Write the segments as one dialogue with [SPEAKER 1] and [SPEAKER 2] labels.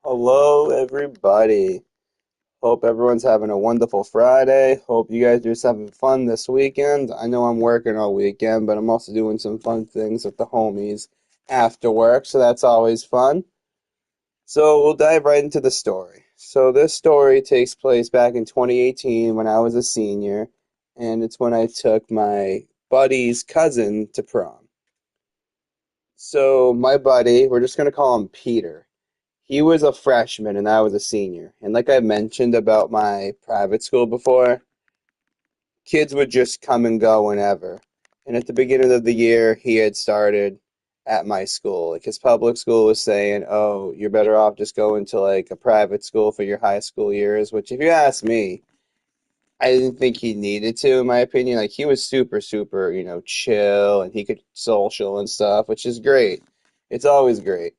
[SPEAKER 1] Hello, everybody. Hope everyone's having a wonderful Friday. Hope you guys do something fun this weekend. I know I'm working all weekend, but I'm also doing some fun things with the homies after work, so that's always fun. So we'll dive right into the story. So this story takes place back in 2018 when I was a senior, and it's when I took my buddy's cousin to prom. So my buddy, we're just gonna call him Peter. He was a freshman and I was a senior. And like I mentioned about my private school before, kids would just come and go whenever. And at the beginning of the year, he had started at my school. Like his public school was saying, "Oh, you're better off just going to like a private school for your high school years," which if you ask me, I didn't think he needed to, in my opinion. Like he was super, super, chill and he could social and stuff, which is great. It's always great.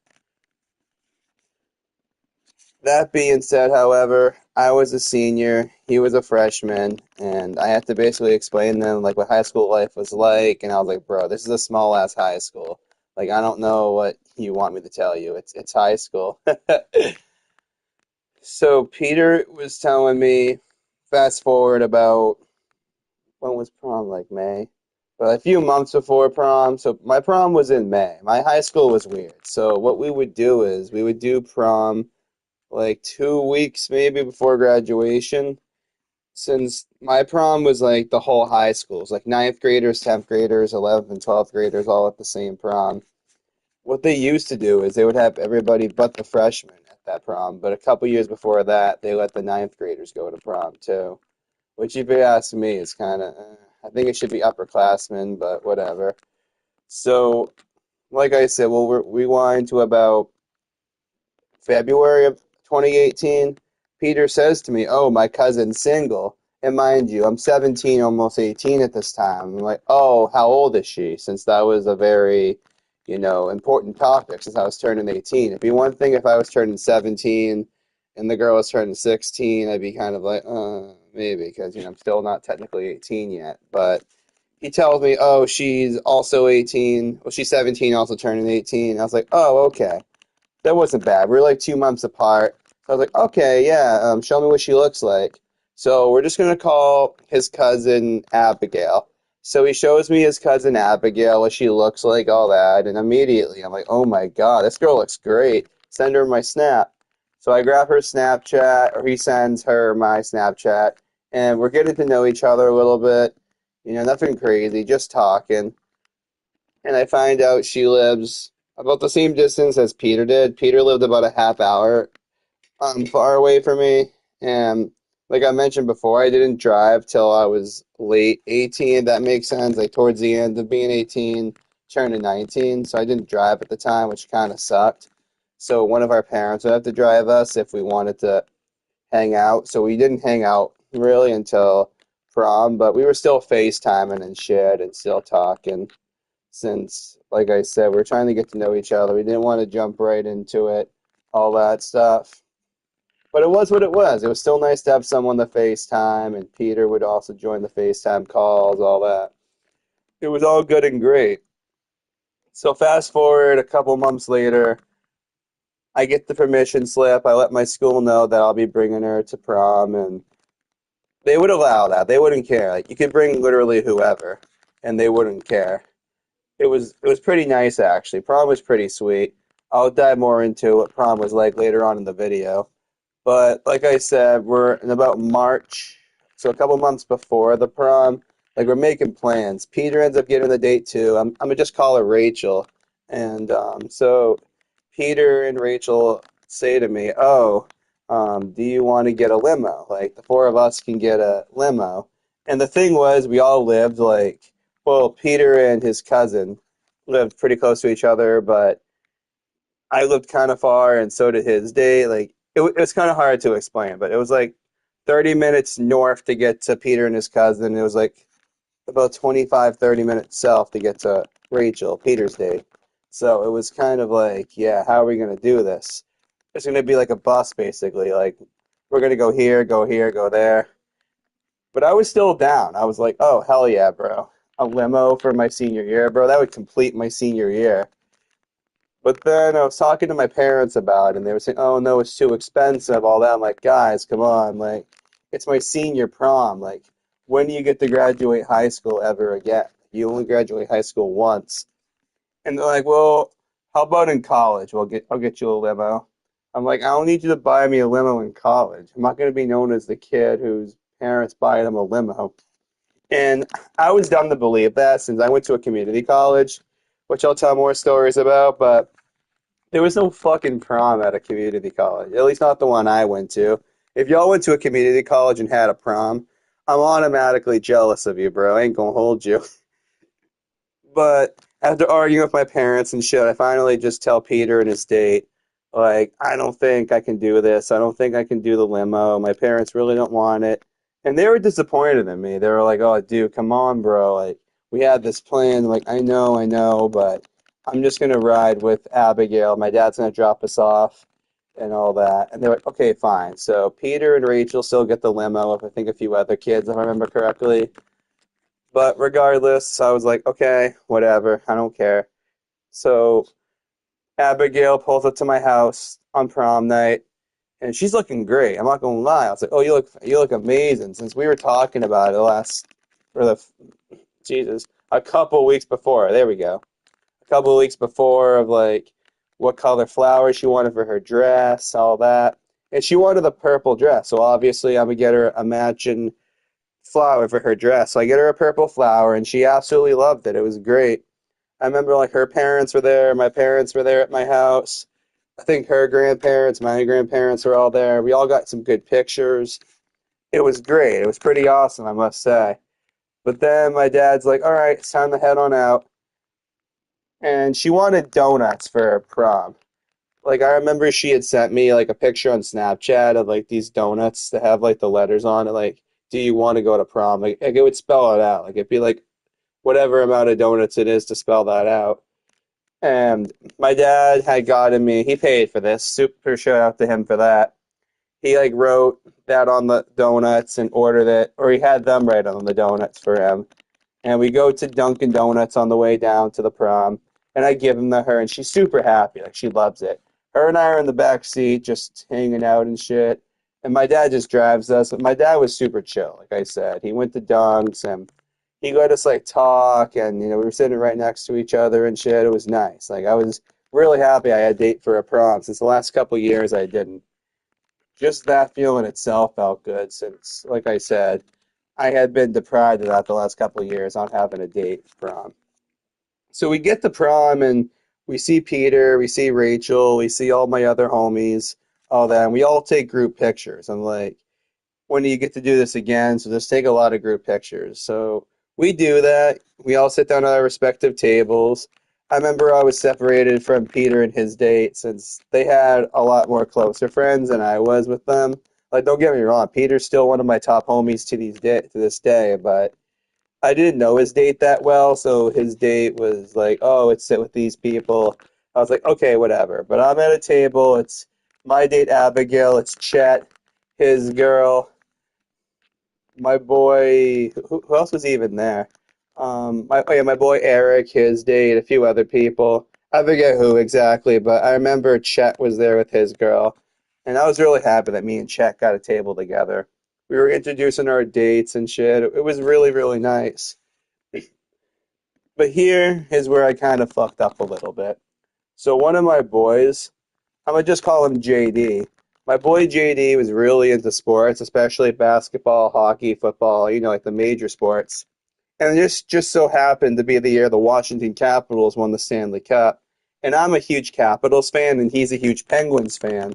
[SPEAKER 1] That being said, however, I was a senior, he was a freshman, and I had to basically explain to them like what high school life was like, and I was like, bro, this is a small ass high school. Like I don't know what you want me to tell you. It's high school. So Peter was telling me, fast forward about when was prom, like May? But a few months before prom. So my prom was in May. My high school was weird. So what we would do is we would do prom like 2 weeks maybe before graduation. Since my prom was like the whole high schools, like ninth graders, 10th graders, 11th and 12th graders all at the same prom. What they used to do is they would have everybody but the freshmen at that prom. But a couple years before that, they let the ninth graders go to prom too. Which, if you ask me, is kind of, I think it should be upperclassmen, but whatever. So, like I said, we'll rewind to about February of 2018, Peter says to me, "Oh, my cousin's single." And mind you, I'm 17, almost 18 at this time. I'm like, "Oh, how old is she?" Since that was a very, important topic since I was turning 18. It'd be one thing if I was turning 17 and the girl was turning 16, I'd be kind of like, maybe, because, I'm still not technically 18 yet. But he tells me, "Oh, she's also 18. Well, she's 17, also turning 18." I was like, "Oh, okay." That wasn't bad. We were like 2 months apart. So I was like, okay, yeah, show me what she looks like. So we're just gonna call his cousin Abigail. So he shows me his cousin Abigail, what she looks like, all that, and immediately I'm like, oh my God, this girl looks great. Send her my snap. So I grab her Snapchat, or he sends her my Snapchat, and we're getting to know each other a little bit. Nothing crazy, just talking. And I find out she lives about the same distance as Peter did. Peter lived about a half hour far away from me. And like I mentioned before, I didn't drive till I was late 18. That makes sense. Like towards the end of being 18, turning 19. So I didn't drive at the time, which kind of sucked. So one of our parents would have to drive us if we wanted to hang out. So we didn't hang out really until prom, but we were still FaceTiming and shit and still talking since, like I said, we're trying to get to know each other. We didn't want to jump right into it, all that stuff. But it was what it was. It was still nice to have someone to FaceTime, and Peter would also join the FaceTime calls, all that. It was all good and great. So fast forward a couple months later, I get the permission slip. I let my school know that I'll be bringing her to prom, and they would allow that. They wouldn't care. Like you could bring literally whoever, and they wouldn't care. It was pretty nice actually. Prom was pretty sweet. I'll dive more into what prom was like later on in the video. But like I said, we're in about March, so a couple months before the prom. Like we're making plans. Peter ends up getting the date too. I'm gonna just call her Rachel, and so Peter and Rachel say to me, "Oh, do you want to get a limo? Like the four of us can get a limo." And the thing was, we all lived like, well, Peter and his cousin lived pretty close to each other, but I lived kind of far, and so did his date. Like it was kind of hard to explain, but it was like 30 minutes north to get to Peter and his cousin. It was like about 25, 30 minutes south to get to Rachel, Peter's date. So it was kind of like, yeah, how are we going to do this? It's going to be like a bus, basically. Like we're going to go here, go here, go there. But I was still down. I was like, oh, hell yeah, bro. A limo for my senior year, bro. That would complete my senior year. But then I was talking to my parents about it, and they were saying, "Oh no, it's too expensive, all that." I'm like, "Guys, come on! Like, it's my senior prom. Like, when do you get to graduate high school ever again? You only graduate high school once." And they're like, "Well, how about in college? I'll get you a limo." I'm like, "I don't need you to buy me a limo in college. I'm not going to be known as the kid whose parents buy them a limo." And I was dumb to believe that since I went to a community college, which I'll tell more stories about, but there was no fucking prom at a community college, at least not the one I went to. If y'all went to a community college and had a prom, I'm automatically jealous of you, bro. I ain't gonna hold you. But after arguing with my parents and shit, I finally just tell Peter and his date, like, I don't think I can do this. I don't think I can do the limo. My parents really don't want it. And they were disappointed in me. They were like, oh, dude, come on, bro. Like, we had this plan. Like, I know, but I'm just going to ride with Abigail. My dad's going to drop us off and all that. And they're like, okay, fine. So Peter and Rachel still get the limo with, I think, a few other kids, if I remember correctly. But regardless, I was like, okay, whatever, I don't care. So Abigail pulls up to my house on prom night, and she's looking great. I'm not gonna lie. I was like, oh, you look amazing. Since we were talking about it for the Jesus, a couple weeks before. There we go. A couple weeks before of like what color flowers she wanted for her dress, all that. And she wanted the purple dress, so obviously I'm gonna get her a matching flower for her dress. So I get her a purple flower, and she absolutely loved it. It was great. I remember like her parents were there, my parents were there at my house. I think her grandparents, my grandparents were all there. We all got some good pictures. It was great. It was pretty awesome, I must say. But then my dad's like, all right, it's time to head on out. And she wanted donuts for her prom. Like I remember she had sent me like a picture on Snapchat of like these donuts that have like the letters on it, like, do you want to go to prom? Like it would spell it out. Like it'd be like whatever amount of donuts it is to spell that out. And my dad had gotten me, he paid for this. Super shout out to him for that. He like wrote that on the donuts and ordered it, or he had them write on the donuts for him. And we go to Dunkin' Donuts on the way down to the prom, and I give them to her, and she's super happy. Like, she loves it. Her and I are in the back seat, just hanging out and shit. And my dad just drives us. But my dad was super chill, like I said. He went to Dunks, and he let us, like, talk, and, you know, we were sitting right next to each other and shit. It was nice. Like, I was really happy I had a date for a prom. Since the last couple of years, I didn't. Just that feeling itself felt good since, like I said, I had been deprived of that the last couple of years, not having a date prom. So we get to prom and we see Peter, we see Rachel, we see all my other homies, all that, and we all take group pictures. I'm like, when do you get to do this again? So just take a lot of group pictures. So we do that. We all sit down at our respective tables. I remember I was separated from Peter and his date since they had a lot more closer friends than I was with them. Like, don't get me wrong, Peter's still one of my top homies to this day, but I didn't know his date that well, so his date was like, oh, it's sit with these people. I was like, okay, whatever. But I'm at a table. It's my date, Abigail. It's Chet, his girl, my boy. Who else was even there? Oh yeah, my boy Eric, his date, a few other people. I forget who exactly, but I remember Chet was there with his girl, and I was really happy that me and Chet got a table together. We were introducing our dates and shit. It was really, really nice. But here is where I kind of fucked up a little bit. So one of my boys, I'm gonna just call him JD. My boy JD was really into sports, especially basketball, hockey, football, you know, like the major sports. And this just so happened to be the year the Washington Capitals won the Stanley Cup. And I'm a huge Capitals fan, and he's a huge Penguins fan.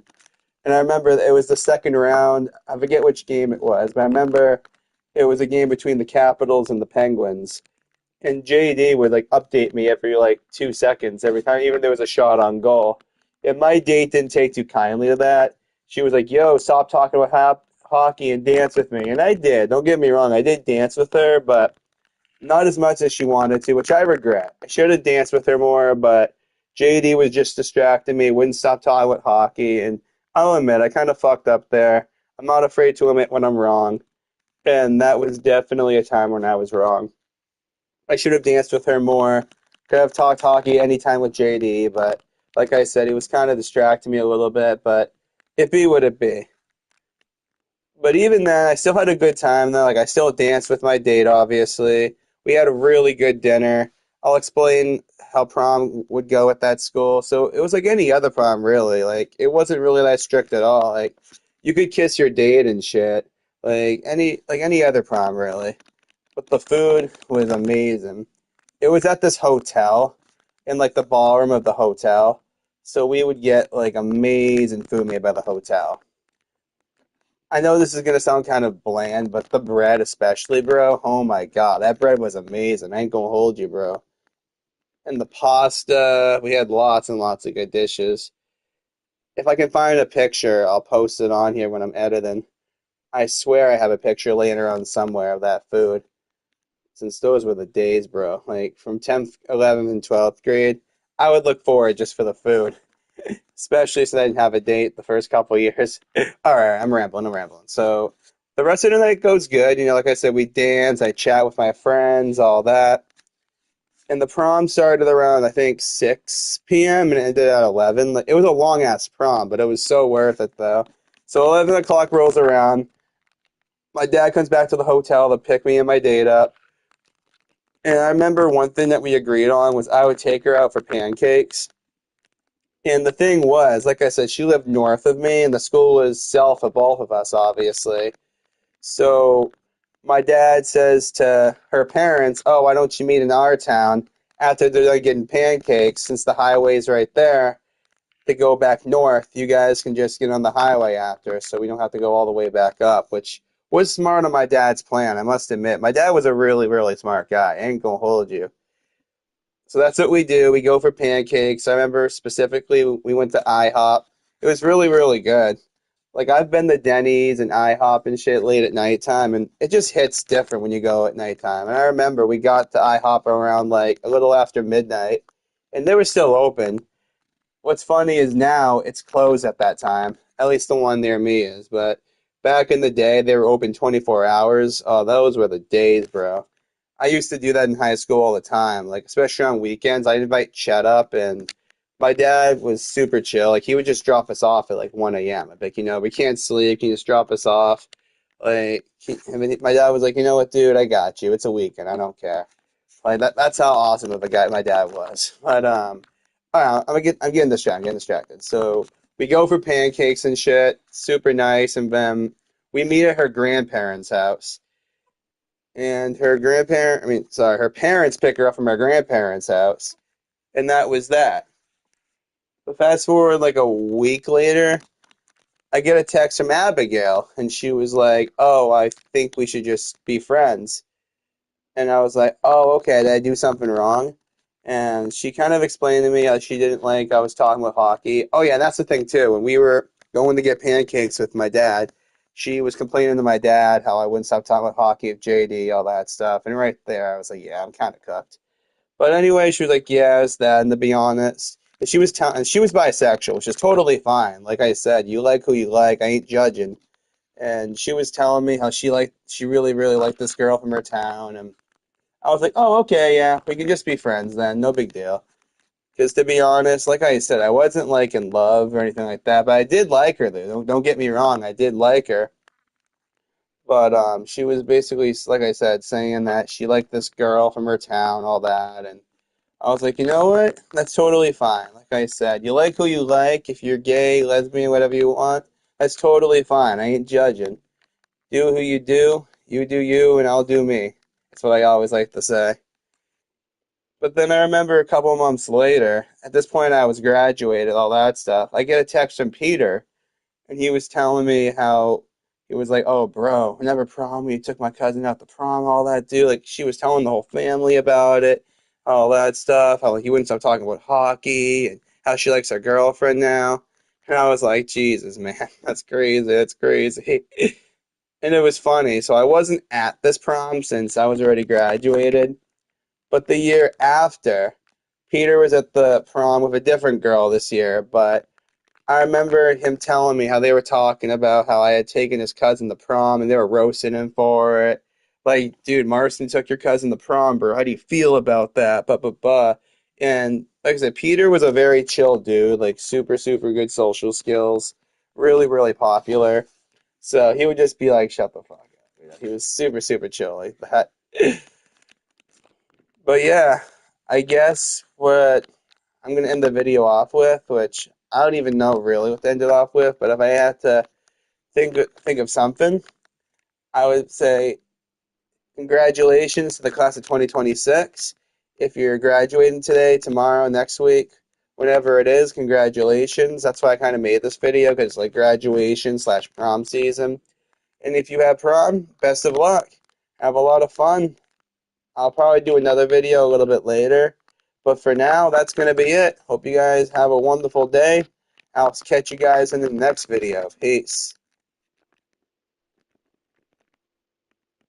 [SPEAKER 1] And I remember it was the second round. I forget which game it was, but I remember it was a game between the Capitals and the Penguins. And JD would like update me every like 2 seconds every time, even there was a shot on goal. And my date didn't take too kindly to that. She was like, "Yo, stop talking about hockey and dance with me." And I did. Don't get me wrong, I did dance with her, but not as much as she wanted to, which I regret. I should have danced with her more, but JD was just distracting me, wouldn't stop talking about hockey, and I'll admit I kind of fucked up there. I'm not afraid to admit when I'm wrong, and that was definitely a time when I was wrong. I should have danced with her more. Could have talked hockey anytime with JD, but Like I said, he was kind of distracting me a little bit, but it be what it be. But even then, I still had a good time though. Like I still danced with my date, obviously. We had a really good dinner. I'll explain how prom would go at that school. So it was like any other prom, really. Like it wasn't really that strict at all. Like you could kiss your date and shit. Like any other prom, really. But the food was amazing. It was at this hotel, in like the ballroom of the hotel. So we would get like amazing food made by the hotel. I know this is gonna sound kind of bland, but the bread especially, bro. Oh my God, that bread was amazing. I ain't gonna hold you, bro. And the pasta, we had lots and lots of good dishes. If I can find a picture, I'll post it on here when I'm editing. I swear I have a picture laying around somewhere of that food. Since those were the days, bro. Like from 10th, 11th, and 12th grade, I would look forward just for the food, especially since I didn't have a date the first couple of years. All right, I'm rambling. So the rest of the night goes good. Like I said, we dance, I chat with my friends, all that. And the prom started around, I think, 6 p.m. and it ended at 11. Like, it was a long ass prom, but it was so worth it, though. So 11 o'clock rolls around. My dad comes back to the hotel to pick me and my date up. And I remember one thing that we agreed on was I would take her out for pancakes. And the thing was, like I said, she lived north of me, and the school was south of both of us, obviously. So my dad says to her parents, "Oh, why don't you meet in our town after they're done getting pancakes? Since the highway's right there, to go back north, you guys can just get on the highway after, so we don't have to go all the way back up." Which was smart on my dad's plan, I must admit. My dad was a really, really smart guy. I ain't gonna hold you. So that's what we do. We go for pancakes. I remember specifically we went to IHOP. It was really, really good. Like I've been to Denny's and IHOP and shit late at nighttime, and it just hits different when you go at nighttime. And I remember we got to IHOP around like a little after midnight, and they were still open. What's funny is now it's closed at that time. At least the one near me is. But back in the day, they were open 24 hours. Oh, those were the days, bro. I used to do that in high school all the time, like especially on weekends. I'd invite Chet up, and my dad was super chill. Like he would just drop us off at like 1 a.m. I'd be like, we can't sleep. Can you just drop us off? My dad was like, you know what, dude, I got you. It's a weekend. I don't care. Like that's how awesome of a guy my dad was. But I don't know, I'm getting distracted. I'm getting distracted. So we go for pancakes and shit. Super nice, and then we meet at her grandparents' house and her parents pick her up from her grandparents' house, and that was that. But fast forward like a week later, I get a text from Abigail, and she was like, "Oh, I think we should just be friends." And I was like, "Oh, okay, did I do something wrong?" And she kind of explained to me how she didn't like I was talking with hockey. Oh yeah, and that's the thing too. When we were going to get pancakes with my dad, she was complaining to my dad how I wouldn't stop talking with hockey with JD, all that stuff. And right there, I was like, "Yeah, I'm kind of cooked." But anyway, she was like, "Yeah, it's that." And to be honest, and she was bisexual, which is totally fine. Like I said, you like who you like. I ain't judging. And she was telling me how she really, really liked this girl from her town, and I was like, "Oh, okay, yeah, we can just be friends then. No big deal." Because to be honest, like I said, I wasn't like in love or anything like that, but I did like her. Though. Don't get me wrong, I did like her. But she was basically, like I said, saying that she liked this girl from her town, all that, and I was like, you know what? That's totally fine. Like I said, you like who you like. If you're gay, lesbian, whatever you want, that's totally fine. I ain't judging. Do who you do you, and I'll do me. That's what I always like to say. But then I remember a couple of months later, at this point I was graduated, all that stuff. I get a text from Peter, and he was telling me how he was like, "Oh, bro, whenever prom, you took my cousin out to prom, all that, dude." Like she was telling the whole family about it, all that stuff. How like, he wouldn't stop talking about hockey and how she likes her girlfriend now. And I was like, Jesus, man, that's crazy. That's crazy. And it was funny. So I wasn't at this prom since I was already graduated. But the year after, Peter was at the prom with a different girl this year, but I remember him telling me how they were talking about how I had taken his cousin to prom and they were roasting him for it. Like, dude, Marston took your cousin to prom, bro. How do you feel about that? And like I said, Peter was a very chill dude, like super, super good social skills, really, really popular. So he would just be like, shut the fuck up. He was super, super chill like that. But yeah, I guess what I'm gonna end the video off with, which I don't even know really what to end it off with, but if I had to think of something, I would say congratulations to the class of 2026. If you're graduating today, tomorrow, next week, whenever it is, congratulations. That's why I kind of made this video because like graduation slash prom season. And if you have prom, best of luck. Have a lot of fun. I'll probably do another video a little bit later. But for now, that's going to be it. Hope you guys have a wonderful day. I'll catch you guys in the next video. Peace.